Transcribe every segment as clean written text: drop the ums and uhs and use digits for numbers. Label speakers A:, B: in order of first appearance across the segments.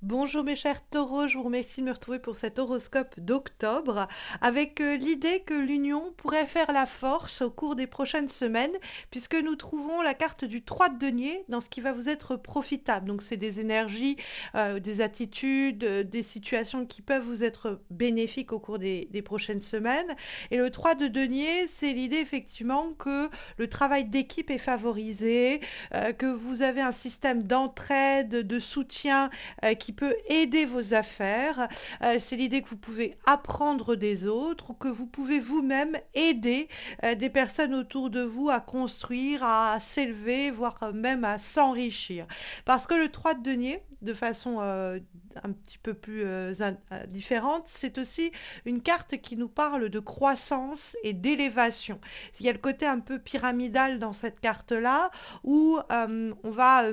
A: Bonjour mes chers taureaux, je vous remercie de me retrouver pour cet horoscope d'octobre avec l'idée que l'union pourrait faire la force au cours des prochaines semaines puisque nous trouvons la carte du 3 de denier dans ce qui va vous être profitable. Donc c'est des énergies, des attitudes, des situations qui peuvent vous être bénéfiques au cours des prochaines semaines. Et le 3 de denier, c'est l'idée effectivement que le travail d'équipe est favorisé, que vous avez un système d'entraide, de soutien qui peut aider vos affaires. C'est l'idée que vous pouvez apprendre des autres ou que vous pouvez vous-même aider des personnes autour de vous à construire, à s'élever, voire même à s'enrichir. Parce que le 3 de denier, de façon un petit peu plus différente, c'est aussi une carte qui nous parle de croissance et d'élévation. Il y a le côté un peu pyramidal dans cette carte-là où on va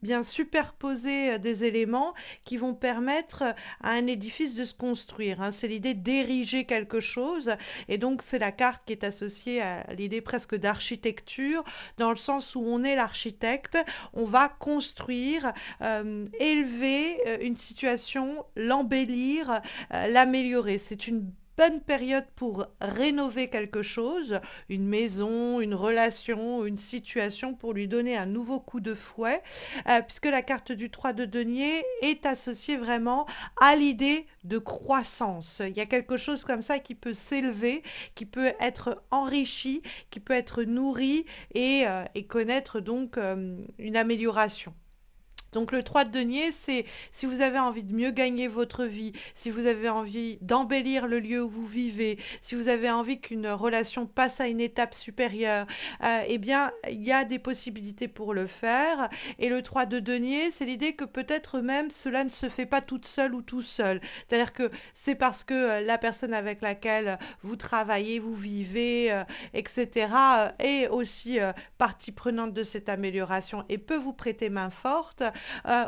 A: bien superposer des éléments qui vont permettre à un édifice de se construire, hein. C'est l'idée d'ériger quelque chose et donc c'est la carte qui est associée à l'idée presque d'architecture, dans le sens où on est l'architecte, on va construire, élever une situation, l'embellir, l'améliorer. C'est une bonne période pour rénover quelque chose, une maison, une relation, une situation, pour lui donner un nouveau coup de fouet puisque la carte du 3 de denier est associée vraiment à l'idée de croissance. Il y a quelque chose comme ça qui peut s'élever, qui peut être enrichi, qui peut être nourri et connaître donc une amélioration. Donc le 3 de denier, c'est si vous avez envie de mieux gagner votre vie, si vous avez envie d'embellir le lieu où vous vivez, si vous avez envie qu'une relation passe à une étape supérieure, eh bien, il y a des possibilités pour le faire. Et le 3 de denier, c'est l'idée que peut-être même cela ne se fait pas toute seule ou tout seul. C'est-à-dire que c'est parce que la personne avec laquelle vous travaillez, vous vivez, etc., est aussi partie prenante de cette amélioration et peut vous prêter main forte,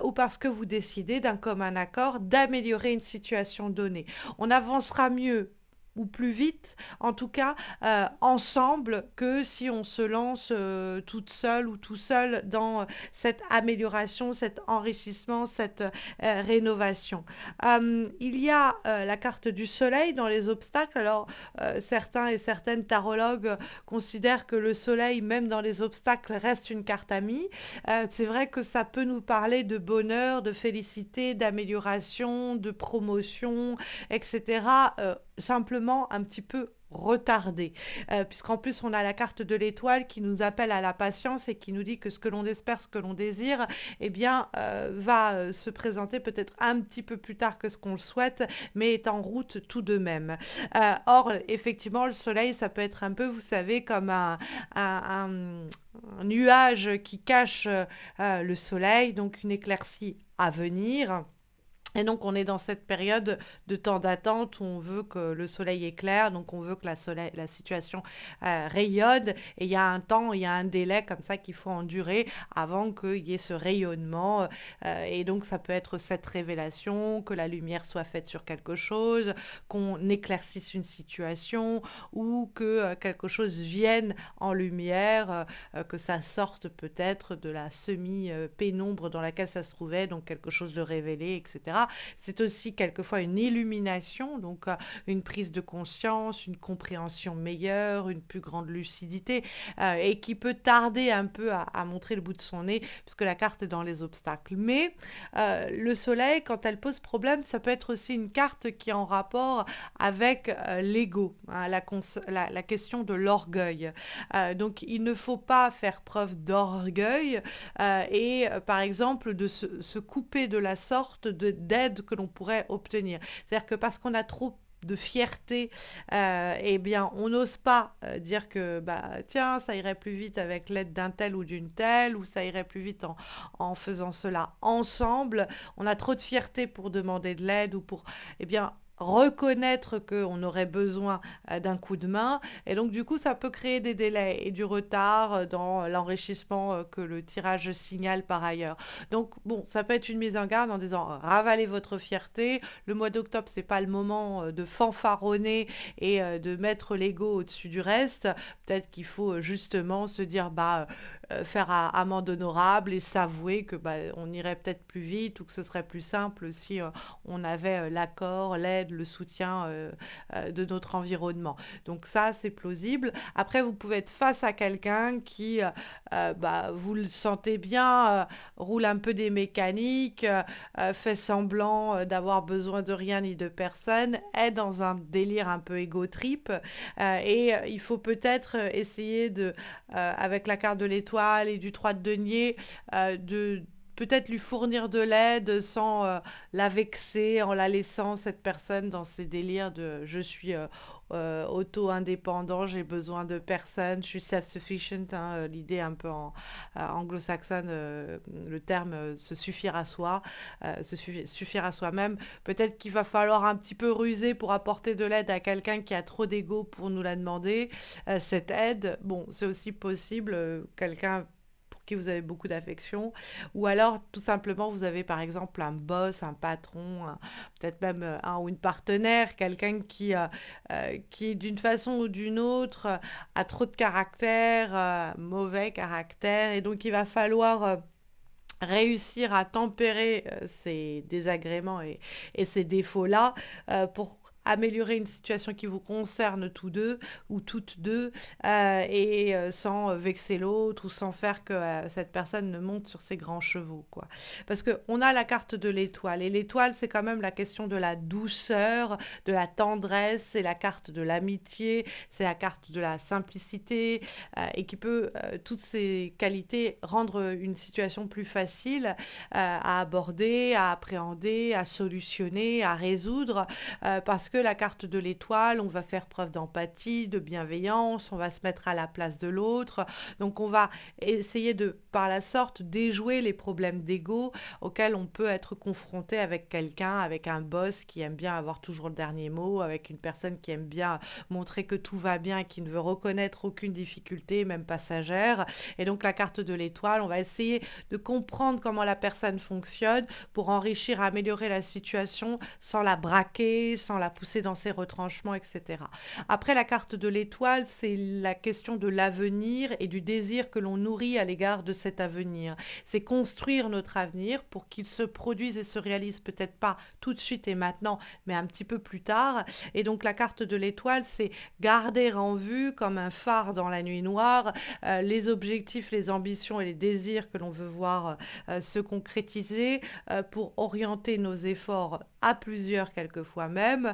A: ou parce que vous décidez d'un commun accord d'améliorer une situation donnée. On avancera mieux ou plus vite, en tout cas ensemble, que si on se lance toute seule ou tout seul dans cette amélioration, cet enrichissement, cette rénovation. Il y a la carte du soleil dans les obstacles. Alors, certains et certaines tarologues considèrent que le soleil, même dans les obstacles, reste une carte amie. C'est vrai que ça peut nous parler de bonheur, de félicité, d'amélioration, de promotion, etc. Simplement un petit peu retardé, puisqu'en plus on a la carte de l'étoile qui nous appelle à la patience et qui nous dit que ce que l'on espère, ce que l'on désire, eh bien, va se présenter peut-être un petit peu plus tard que ce qu'on le souhaite, mais est en route tout de même. Or, effectivement, le soleil, ça peut être un peu, vous savez, comme un, un nuage qui cache le soleil, donc une éclaircie à venir. Et donc, on est dans cette période de temps d'attente où on veut que le soleil éclaire, donc on veut que la situation rayonne. Et il y a un temps, il y a un délai comme ça qu'il faut endurer avant qu'il y ait ce rayonnement. Et donc, ça peut être cette révélation, que la lumière soit faite sur quelque chose, qu'on éclaircisse une situation ou que quelque chose vienne en lumière, que ça sorte peut-être de la semi-pénombre dans laquelle ça se trouvait, donc quelque chose de révélé, etc. C'est aussi quelquefois une illumination, donc une prise de conscience, une compréhension meilleure, une plus grande lucidité, et qui peut tarder un peu à montrer le bout de son nez, puisque la carte est dans les obstacles. Mais le soleil, quand elle pose problème, ça peut être aussi une carte qui est en rapport avec l'ego, hein, la question de l'orgueil. Donc il ne faut pas faire preuve d'orgueil par exemple, de se couper de la sorte d'aide que l'on pourrait obtenir. C'est-à-dire que parce qu'on a trop de fierté, eh bien, on n'ose pas dire que, bah, tiens, ça irait plus vite avec l'aide d'un tel ou d'une telle, ou ça irait plus vite en faisant cela ensemble. On a trop de fierté pour demander de l'aide ou pour, eh bien, reconnaître qu'on aurait besoin d'un coup de main. Et donc, du coup, ça peut créer des délais et du retard dans l'enrichissement que le tirage signale par ailleurs. Donc, bon, ça peut être une mise en garde en disant ravalez votre fierté. Le mois d'octobre, c'est pas le moment de fanfaronner et de mettre l'ego au-dessus du reste. Peut-être qu'il faut justement se dire bah faire amende honorable et s'avouer que, bah, on irait peut-être plus vite ou que ce serait plus simple si, on avait, l'accord, l'aide, le soutien, de notre environnement. Donc ça, c'est plausible. Après, vous pouvez être face à quelqu'un qui, bah, vous le sentez bien, roule un peu des mécaniques, fait semblant, d'avoir besoin de rien ni de personne, est dans un délire un peu égo trip, il faut peut-être, essayer de, avec la carte de l'étoile et du 3 de denier, de peut-être lui fournir de l'aide sans, la vexer, en la laissant cette personne dans ses délires de: «Je suis, auto-indépendant, j'ai besoin de personne, je suis self-sufficient», hein, l'idée un peu anglo-saxonne, le terme, se suffire à soi, suffire à soi-même. Peut-être qu'il va falloir un petit peu ruser pour apporter de l'aide à quelqu'un qui a trop d'ego pour nous la demander. Cette aide, bon, c'est aussi possible, quelqu'un pour qui vous avez beaucoup d'affection, ou alors tout simplement vous avez par exemple un boss, un patron, peut-être même un ou une partenaire, quelqu'un qui d'une façon ou d'une autre a trop de caractère, mauvais caractère, et donc il va falloir réussir à tempérer ces désagréments et ces défauts-là pour améliorer une situation qui vous concerne tous deux ou toutes deux, sans vexer l'autre ou sans faire que cette personne ne monte sur ses grands chevaux, quoi. Parce qu'on a la carte de l'étoile, et l'étoile, c'est quand même la question de la douceur, de la tendresse, c'est la carte de l'amitié, c'est la carte de la simplicité, et qui peut, toutes ces qualités, rendre une situation plus facile à aborder, à appréhender, à solutionner, à résoudre, parce que la carte de l'étoile, on va faire preuve d'empathie, de bienveillance, on va se mettre à la place de l'autre, donc on va essayer de, par la sorte, déjouer les problèmes d'ego auxquels on peut être confronté avec quelqu'un, avec un boss qui aime bien avoir toujours le dernier mot, avec une personne qui aime bien montrer que tout va bien et qui ne veut reconnaître aucune difficulté, même passagère. Et donc la carte de l'étoile, on va essayer de comprendre comment la personne fonctionne pour enrichir, améliorer la situation sans la braquer, sans la pousser dans ses retranchements, etc. Après, la carte de l'étoile, c'est la question de l'avenir et du désir que l'on nourrit à l'égard de cet avenir. C'est construire notre avenir pour qu'il se produise et se réalise peut-être pas tout de suite et maintenant, mais un petit peu plus tard. Et donc la carte de l'étoile, c'est garder en vue comme un phare dans la nuit noire les objectifs, les ambitions et les désirs que l'on veut voir se concrétiser, pour orienter nos efforts à plusieurs quelquefois même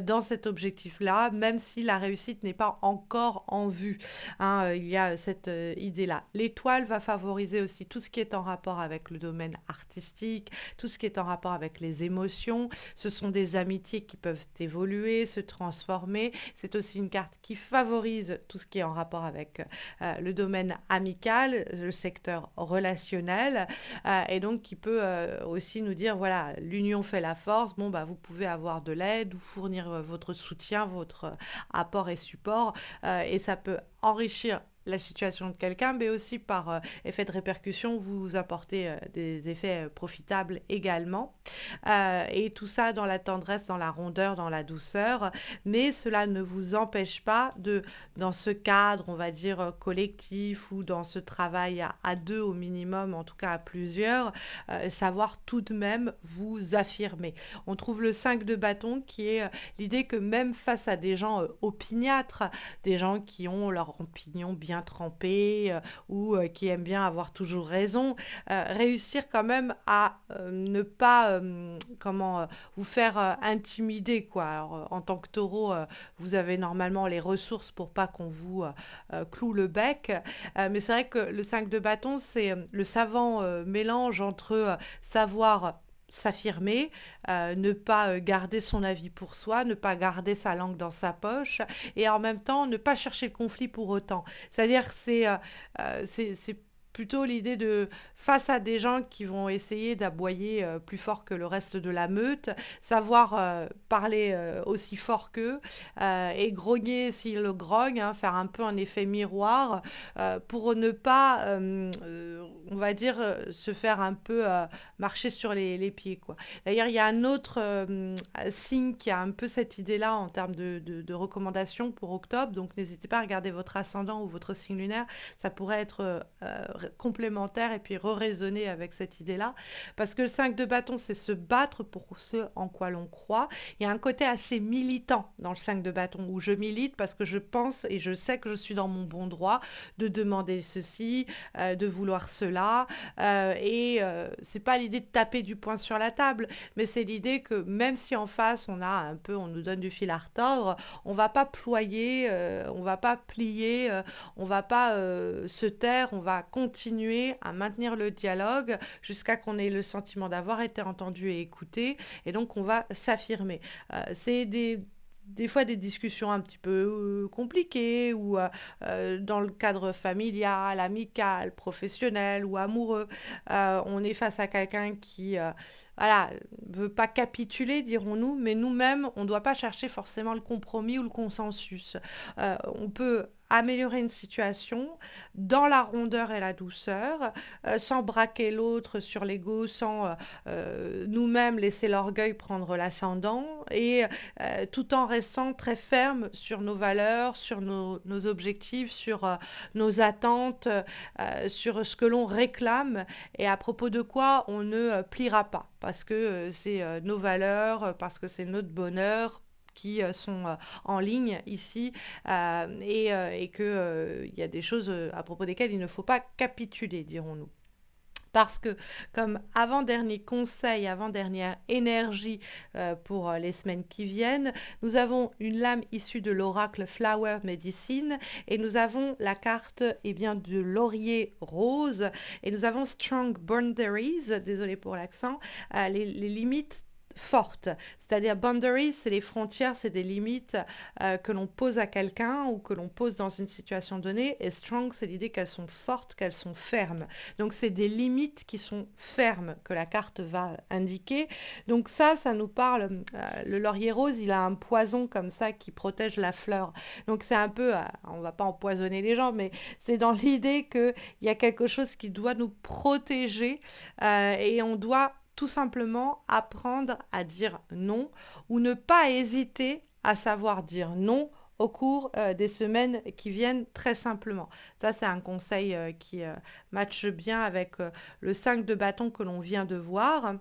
A: dans cet objectif-là, même si la réussite n'est pas encore en vue, hein. Il y a cette idée-là. L'étoile va favoriser aussi tout ce qui est en rapport avec le domaine artistique, tout ce qui est en rapport avec les émotions. Ce sont des amitiés qui peuvent évoluer, se transformer. C'est aussi une carte qui favorise tout ce qui est en rapport avec le domaine amical, le secteur relationnel, et donc qui peut aussi nous dire, voilà, l'union fait la force, bon, bah, vous pouvez avoir de l'aide ou fournir votre soutien, votre apport et support, et ça peut enrichir la situation de quelqu'un, mais aussi par effet de répercussion, vous apportez des effets profitables également. Et tout ça dans la tendresse, dans la rondeur, dans la douceur, mais cela ne vous empêche pas de, dans ce cadre, on va dire, collectif, ou dans ce travail à deux au minimum, en tout cas à plusieurs, savoir tout de même vous affirmer. On trouve le 5 de bâton qui est l'idée que même face à des gens opiniâtres, des gens qui ont leur opinion bien trempée, ou qui aiment bien avoir toujours raison, réussir quand même à ne pas vous faire intimider, quoi. Alors, en tant que taureau, vous avez normalement les ressources pour pas qu'on vous cloue le bec, mais c'est vrai que le 5 de bâton, c'est le savant mélange entre savoir s'affirmer, ne pas garder son avis pour soi, ne pas garder sa langue dans sa poche, et en même temps ne pas chercher le conflit pour autant. C'est-à-dire que c'est plutôt l'idée de face à des gens qui vont essayer d'aboyer, plus fort que le reste de la meute, savoir, parler, aussi fort qu'eux, et grogner s'ils le grognent, hein, faire un peu un effet miroir, pour ne pas, on va dire, se faire un peu, marcher sur les pieds, quoi. D'ailleurs, il y a un autre, signe qui a un peu cette idée-là en termes de recommandations pour octobre, donc n'hésitez pas à regarder votre ascendant ou votre signe lunaire, ça pourrait être complémentaire et puis re-raisonner avec cette idée-là. Parce que le 5 de bâton, c'est se battre pour ce en quoi l'on croit. Il y a un côté assez militant dans le 5 de bâton, où je milite parce que je pense et je sais que je suis dans mon bon droit de demander ceci, de vouloir cela. C'est pas l'idée de taper du poing sur la table, mais c'est l'idée que même si en face on a un peu, on nous donne du fil à retordre, on va pas ployer, on va pas plier, on va pas se taire, on va continuer à maintenir le dialogue jusqu'à qu'on ait le sentiment d'avoir été entendu et écouté, et donc on va s'affirmer. C'est des fois des discussions un petit peu compliquées ou dans le cadre familial, amical, professionnel ou amoureux. On est face à quelqu'un qui voilà, veut pas capituler, dirons-nous, mais nous-mêmes, on ne doit pas chercher forcément le compromis ou le consensus. On peut améliorer une situation dans la rondeur et la douceur, sans braquer l'autre sur l'ego, sans nous-mêmes laisser l'orgueil prendre l'ascendant, et tout en restant très ferme sur nos valeurs, sur nos objectifs, sur nos attentes, sur ce que l'on réclame et à propos de quoi on ne pliera pas. Parce que c'est nos valeurs, parce que c'est notre bonheur qui sont en ligne ici, et que il y a des choses à propos desquelles il ne faut pas capituler, dirons-nous. Parce que, comme avant-dernier conseil, avant-dernière énergie pour les semaines qui viennent, nous avons une lame issue de l'oracle Flower Medicine et nous avons la carte de laurier rose et nous avons Strong Boundaries, désolé pour l'accent, les limites fortes. C'est-à-dire boundaries, c'est les frontières, c'est des limites que l'on pose à quelqu'un ou que l'on pose dans une situation donnée. Et strong, c'est l'idée qu'elles sont fortes, qu'elles sont fermes. Donc c'est des limites qui sont fermes que la carte va indiquer. Donc ça nous parle. Le laurier rose, il a un poison comme ça qui protège la fleur. Donc c'est un peu, on va pas empoisonner les gens, mais c'est dans l'idée qu'il y a quelque chose qui doit nous protéger et on doit tout simplement apprendre à dire non ou ne pas hésiter à savoir dire non au cours des semaines qui viennent très simplement. Ça, c'est un conseil qui matche bien avec le 5 de bâton que l'on vient de voir.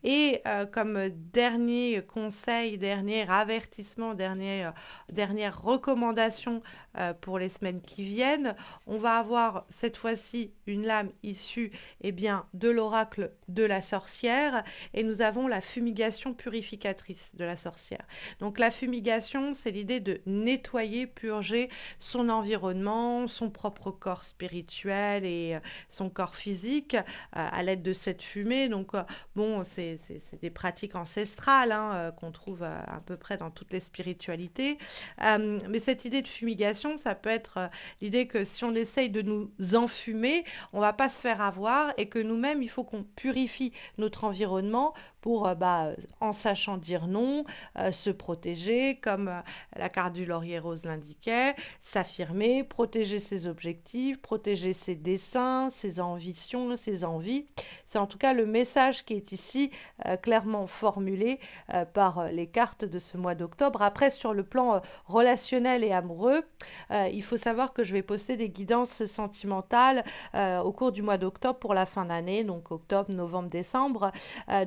A: Et comme dernier conseil, dernier avertissement, dernière recommandation pour les semaines qui viennent, on va avoir cette fois-ci une lame issue de l'oracle de la sorcière et nous avons la fumigation purificatrice de la sorcière. Donc la fumigation, c'est l'idée de nettoyer, purger son environnement, son propre corps spirituel et son corps physique à l'aide de cette fumée. Donc bon, c'est des pratiques ancestrales hein, qu'on trouve à peu près dans toutes les spiritualités. Mais cette idée de fumigation, ça peut être l'idée que si on essaye de nous enfumer, on va pas se faire avoir et que nous-mêmes, il faut qu'on purifie notre environnement pour, en sachant dire non, se protéger, comme la carte du laurier rose l'indiquait, s'affirmer, protéger ses objectifs, protéger ses desseins, ses ambitions, ses envies. C'est en tout cas le message qui est ici clairement formulé par les cartes de ce mois d'octobre. Après, sur le plan relationnel et amoureux, il faut savoir que je vais poster des guidances sentimentales au cours du mois d'octobre pour la fin d'année, donc octobre, novembre, décembre.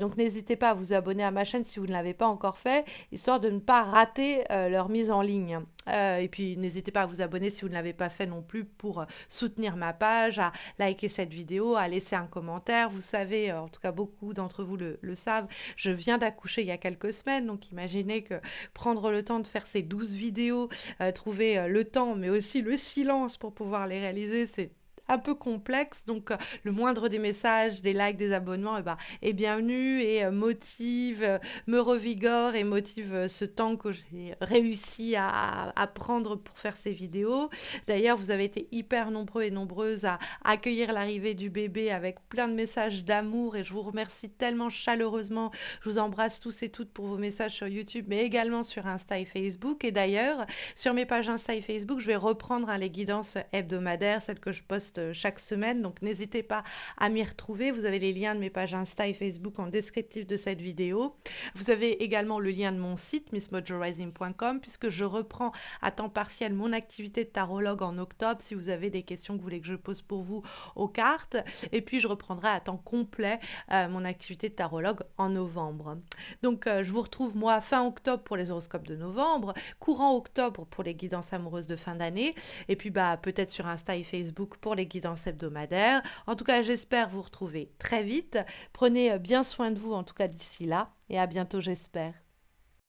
A: Donc n'hésitez pas à vous abonner à ma chaîne si vous ne l'avez pas encore fait, histoire de ne pas rater leur mise en ligne. Et puis n'hésitez pas à vous abonner si vous ne l'avez pas fait non plus pour soutenir ma page, à liker cette vidéo, à laisser un commentaire. Vous savez, en tout cas beaucoup d'entre vous le savent, je viens d'accoucher il y a quelques semaines, donc imaginez que prendre le temps de faire ces 12 vidéos, trouver le temps mais aussi le silence pour pouvoir les réaliser, c'est un peu complexe. Donc, le moindre des messages, des likes, des abonnements, est bienvenu et motive, me revigore et motive ce temps que j'ai réussi à prendre pour faire ces vidéos. D'ailleurs, vous avez été hyper nombreux et nombreuses à accueillir l'arrivée du bébé avec plein de messages d'amour et je vous remercie tellement chaleureusement. Je vous embrasse tous et toutes pour vos messages sur YouTube, mais également sur Insta et Facebook. Et d'ailleurs, sur mes pages Insta et Facebook, je vais reprendre les guidances hebdomadaires, celles que je poste chaque semaine. Donc n'hésitez pas à m'y retrouver. Vous avez les liens de mes pages Insta et Facebook en descriptif de cette vidéo. Vous avez également le lien de mon site missmojorising.com puisque je reprends à temps partiel mon activité de tarologue en octobre si vous avez des questions que vous voulez que je pose pour vous aux cartes. Et puis je reprendrai à temps complet mon activité de tarologue en novembre. Donc je vous retrouve moi fin octobre pour les horoscopes de novembre, courant octobre pour les guidances amoureuses de fin d'année et puis peut-être sur Insta et Facebook pour les guidances hebdomadaires. En tout cas, j'espère vous retrouver très vite. Prenez bien soin de vous en tout cas d'ici là et à bientôt j'espère.